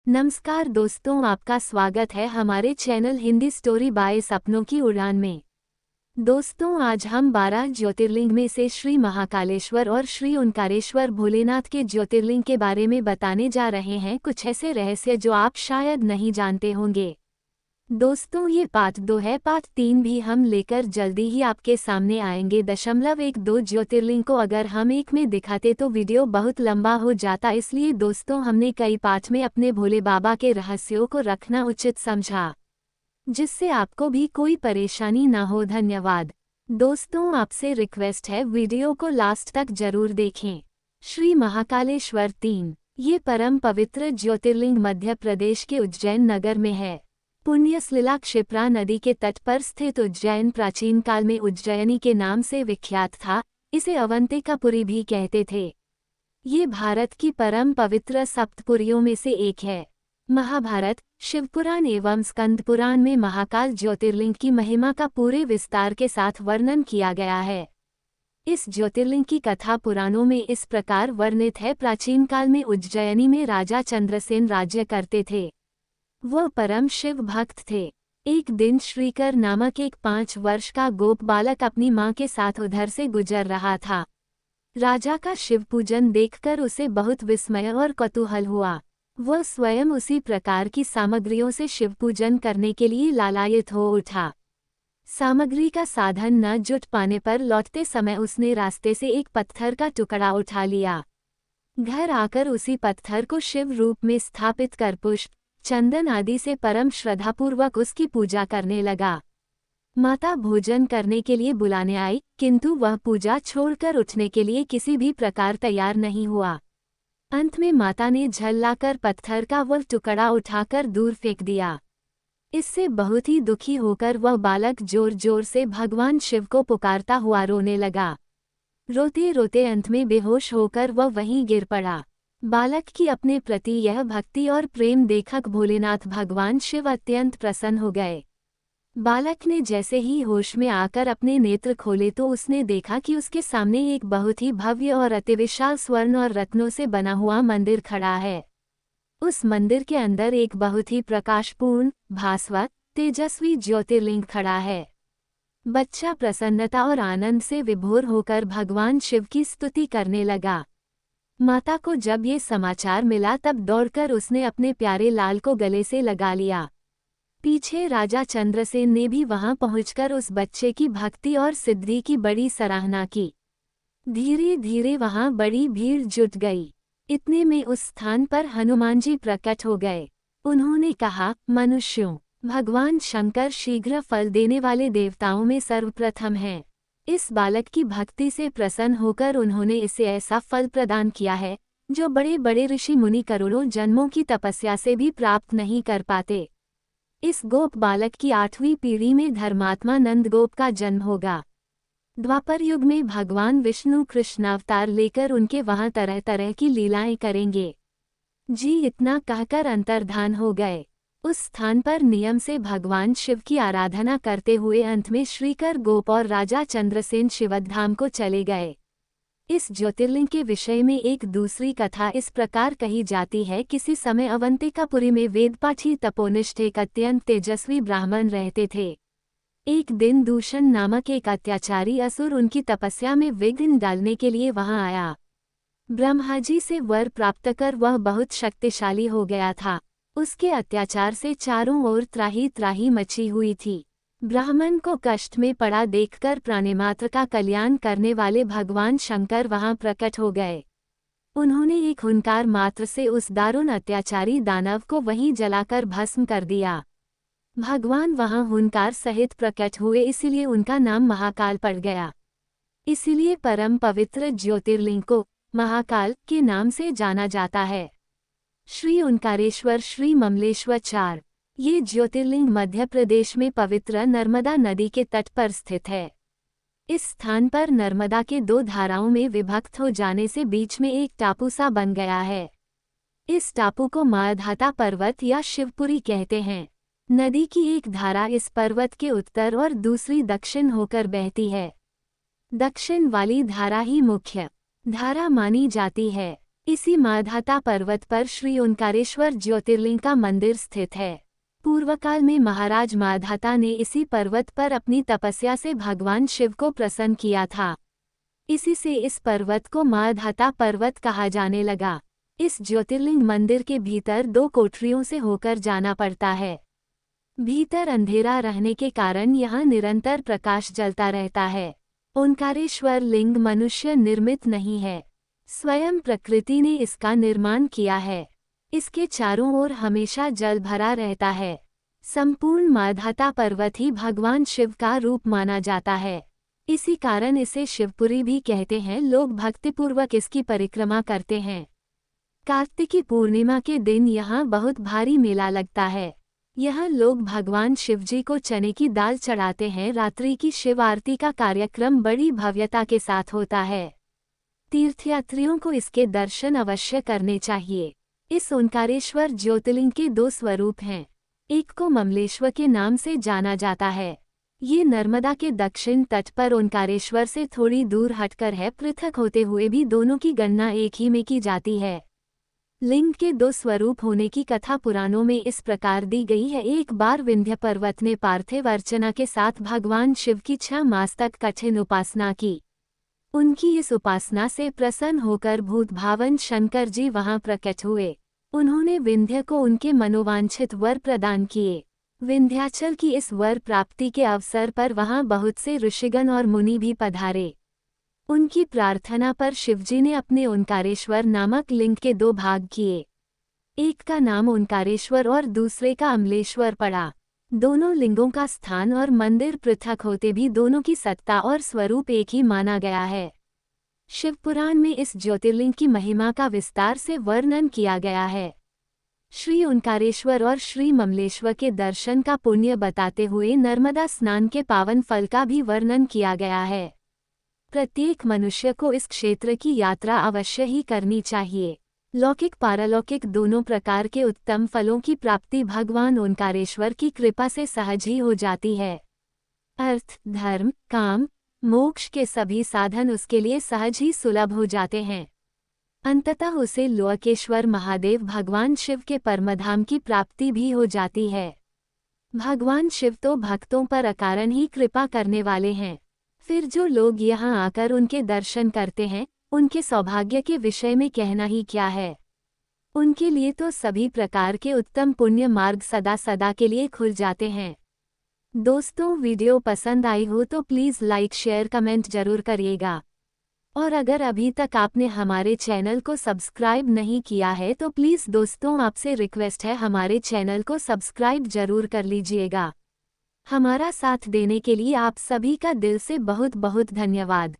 नमस्कार दोस्तों, आपका स्वागत है हमारे चैनल हिंदी स्टोरी बाय सपनों की उड़ान में। दोस्तों, आज हम 12 ज्योतिर्लिंग में से श्री महाकालेश्वर और श्री ओंकारेश्वर भोलेनाथ के ज्योतिर्लिंग के बारे में बताने जा रहे हैं। कुछ ऐसे रहस्य जो आप शायद नहीं जानते होंगे। दोस्तों, ये पार्ट 2 है। पार्ट 3 भी हम लेकर जल्दी ही आपके सामने आएंगे। 1.2 ज्योतिर्लिंग को अगर हम एक में दिखाते तो वीडियो बहुत लंबा हो जाता, इसलिए दोस्तों हमने कई पार्ट में अपने भोले बाबा के रहस्यों को रखना उचित समझा, जिससे आपको भी कोई परेशानी ना हो। धन्यवाद। दोस्तों, आपसे रिक्वेस्ट है, वीडियो को लास्ट तक जरूर देखें। श्री महाकालेश्वर 3 ये परम पवित्र ज्योतिर्लिंग मध्य प्रदेश के उज्जैन नगर में है। पुण्यसलिला क्षिप्रा नदी के तट पर स्थित उज्जैन प्राचीन काल में उज्जैनी के नाम से विख्यात था। इसे अवंतिकापुरी भी कहते थे। ये भारत की परम पवित्र सप्तपुरियों में से एक है। महाभारत, शिवपुराण एवं स्कंद पुराण में महाकाल ज्योतिर्लिंग की महिमा का पूरे विस्तार के साथ वर्णन किया गया है। इस ज्योतिर्लिंग की कथा पुराणों में इस प्रकार वर्णित है। प्राचीन काल में उज्जैनी में राजा चंद्रसेन राज्य करते थे। वह परम शिव भक्त थे। एक दिन श्रीकर नामक एक 5 वर्ष का गोप बालक अपनी मां के साथ उधर से गुजर रहा था। राजा का शिव पूजन देखकर उसे बहुत विस्मय और कौतूहल हुआ। वह स्वयं उसी प्रकार की सामग्रियों से शिव पूजन करने के लिए लालायित हो उठा। सामग्री का साधन न जुट पाने पर लौटते समय उसने रास्ते से एक पत्थर का टुकड़ा उठा लिया। घर आकर उसी पत्थर को शिव रूप में स्थापित कर पुष्प, चंदन आदि से परम श्रद्धापूर्वक उसकी पूजा करने लगा। माता भोजन करने के लिए बुलाने आई, किंतु वह पूजा छोड़कर उठने के लिए किसी भी प्रकार तैयार नहीं हुआ। अंत में माता ने झल्लाकर पत्थर का वह टुकड़ा उठाकर दूर फेंक दिया। इससे बहुत ही दुखी होकर वह बालक जोर जोर से भगवान शिव को पुकारता हुआ रोने लगा। रोते रोते अंत में बेहोश होकर वह वहीं गिर पड़ा। बालक की अपने प्रति यह भक्ति और प्रेम देखकर भोलेनाथ भगवान शिव अत्यंत प्रसन्न हो गए। बालक ने जैसे ही होश में आकर अपने नेत्र खोले तो उसने देखा कि उसके सामने एक बहुत ही भव्य और अतिविशाल स्वर्ण और रत्नों से बना हुआ मंदिर खड़ा है। उस मंदिर के अंदर एक बहुत ही प्रकाशपूर्ण, भास्वत, तेजस्वी ज्योतिर्लिंग खड़ा है। बच्चा प्रसन्नता और आनंद से विभोर होकर भगवान शिव की स्तुति करने लगा। माता को जब ये समाचार मिला तब दौड़कर उसने अपने प्यारे लाल को गले से लगा लिया। पीछे राजा चंद्रसेन ने भी वहां पहुंचकर उस बच्चे की भक्ति और सिद्धि की बड़ी सराहना की। धीरे धीरे वहां बड़ी भीड़ जुट गई। इतने में उस स्थान पर हनुमान जी प्रकट हो गए। उन्होंने कहा, मनुष्यों, भगवान शंकर शीघ्र फल देने वाले देवताओं में सर्वप्रथम हैं। इस बालक की भक्ति से प्रसन्न होकर उन्होंने इसे ऐसा फल प्रदान किया है जो बड़े बड़े ऋषि मुनि करोड़ों जन्मों की तपस्या से भी प्राप्त नहीं कर पाते। इस गोप बालक की 8वीं पीढ़ी में धर्मात्मा नंदगोप का जन्म होगा। द्वापर युग में भगवान विष्णु कृष्णावतार लेकर उनके वहां तरह तरह की लीलाएं करेंगे। जी इतना कहकर अंतर्धान हो गए। उस स्थान पर नियम से भगवान शिव की आराधना करते हुए अंत में श्रीकर गोप और राजा चंद्रसेन शिवधाम को चले गए। इस ज्योतिर्लिंग के विषय में एक दूसरी कथा इस प्रकार कही जाती है। किसी समय अवंतिकापुरी में वेदपाठी तपोनिष्ठ एक अत्यंत तेजस्वी ब्राह्मण रहते थे। एक दिन दूषण नामक एक अत्याचारी असुर उनकी तपस्या में विघ्न डालने के लिए वहां आया। ब्रह्मा जी से वर प्राप्त कर वह बहुत शक्तिशाली हो गया था। उसके अत्याचार से चारों ओर त्राही त्राही मची हुई थी। ब्राह्मण को कष्ट में पड़ा देखकर प्राणिमात्र का कल्याण करने वाले भगवान शंकर वहां प्रकट हो गए। उन्होंने एक हुंकार मात्र से उस दारुण अत्याचारी दानव को वहीं जलाकर भस्म कर दिया। भगवान वहां हुंकार सहित प्रकट हुए, इसीलिए उनका नाम महाकाल पड़ गया। इसीलिए परम पवित्र ज्योतिर्लिंग को महाकाल के नाम से जाना जाता है। श्री ओंकारेश्वर श्री ममलेश्वर 4 ये ज्योतिर्लिंग मध्य प्रदेश में पवित्र नर्मदा नदी के तट पर स्थित है। इस स्थान पर नर्मदा के 2 धाराओं में विभक्त हो जाने से बीच में एक टापू सा बन गया है। इस टापू को माधाता पर्वत या शिवपुरी कहते हैं। नदी की एक धारा इस पर्वत के उत्तर और दूसरी दक्षिण होकर बहती है। दक्षिण वाली धारा ही मुख्य धारा मानी जाती है। इसी माधाता पर्वत पर श्री ओंकारेश्वर ज्योतिर्लिंग का मंदिर स्थित है। पूर्वकाल में महाराज माधाता ने इसी पर्वत पर अपनी तपस्या से भगवान शिव को प्रसन्न किया था। इसी से इस पर्वत को माधाता पर्वत कहा जाने लगा। इस ज्योतिर्लिंग मंदिर के भीतर 2 कोठरियों से होकर जाना पड़ता है। भीतर अंधेरा रहने के कारण यहाँ निरंतर प्रकाश जलता रहता है। ओंकारेश्वर लिंग मनुष्य निर्मित नहीं है, स्वयं प्रकृति ने इसका निर्माण किया है। इसके चारों ओर हमेशा जल भरा रहता है। संपूर्ण माधाता पर्वत ही भगवान शिव का रूप माना जाता है। इसी कारण इसे शिवपुरी भी कहते हैं। लोग भक्तिपूर्वक इसकी परिक्रमा करते हैं। कार्तिकी पूर्णिमा के दिन यहाँ बहुत भारी मेला लगता है। यहाँ लोग भगवान शिवजी को चने की दाल चढ़ाते हैं। रात्रि की शिव आरती का कार्यक्रम बड़ी भव्यता के साथ होता है। तीर्थयात्रियों को इसके दर्शन अवश्य करने चाहिए। इस ओंकारेश्वर ज्योतिर्लिंग के 2 स्वरूप हैं। एक को ममलेश्वर के नाम से जाना जाता है। ये नर्मदा के दक्षिण तट पर ओंकारेश्वर से थोड़ी दूर हटकर है। पृथक होते हुए भी दोनों की गणना एक ही में की जाती है। लिंग के 2 स्वरूप होने की कथा पुराणों में इस प्रकार दी गई है। एक बार विंध्य पर्वत ने पार्थिव अर्चना के साथ भगवान शिव की 6 मास तक कठिन उपासना की। उनकी इस उपासना से प्रसन्न होकर भूत भावन शंकर जी वहां प्रकट हुए। उन्होंने विंध्य को उनके मनोवांछित वर प्रदान किए। विंध्याचल की इस वर प्राप्ति के अवसर पर वहां बहुत से ऋषिगण और मुनि भी पधारे। उनकी प्रार्थना पर शिवजी ने अपने ओंकारेश्वर नामक लिंग के 2 भाग किए। एक का नाम ओंकारेश्वर और दूसरे का अमलेश्वर पड़ा। दोनों लिंगों का स्थान और मंदिर पृथक होते भी दोनों की सत्ता और स्वरूप एक ही माना गया है। शिवपुराण में इस ज्योतिर्लिंग की महिमा का विस्तार से वर्णन किया गया है। श्री ओंकारेश्वर और श्री ममलेश्वर के दर्शन का पुण्य बताते हुए नर्मदा स्नान के पावन फल का भी वर्णन किया गया है। प्रत्येक मनुष्य को इस क्षेत्र की यात्रा अवश्य ही करनी चाहिए। लौकिक पारलौकिक दोनों प्रकार के उत्तम फलों की प्राप्ति भगवान ओंकारेश्वर की कृपा से सहज ही हो जाती है। अर्थ, धर्म, काम, मोक्ष के सभी साधन उसके लिए सहज ही सुलभ हो जाते हैं। अंततः उसे लोकेश्वर महादेव भगवान शिव के परमधाम की प्राप्ति भी हो जाती है। भगवान शिव तो भक्तों पर अकारण ही कृपा करने वाले हैं। फिर जो लोग यहाँ आकर उनके दर्शन करते हैं, उनके सौभाग्य के विषय में कहना ही क्या है। उनके लिए तो सभी प्रकार के उत्तम पुण्य मार्ग सदा सदा के लिए खुल जाते हैं। दोस्तों, वीडियो पसंद आई हो तो प्लीज़ लाइक शेयर कमेंट जरूर करिएगा। और अगर अभी तक आपने हमारे चैनल को सब्सक्राइब नहीं किया है तो प्लीज़ दोस्तों आपसे रिक्वेस्ट है हमारे चैनल को सब्सक्राइब जरूर कर लीजिएगा। हमारा साथ देने के लिए आप सभी का दिल से बहुत बहुत धन्यवाद।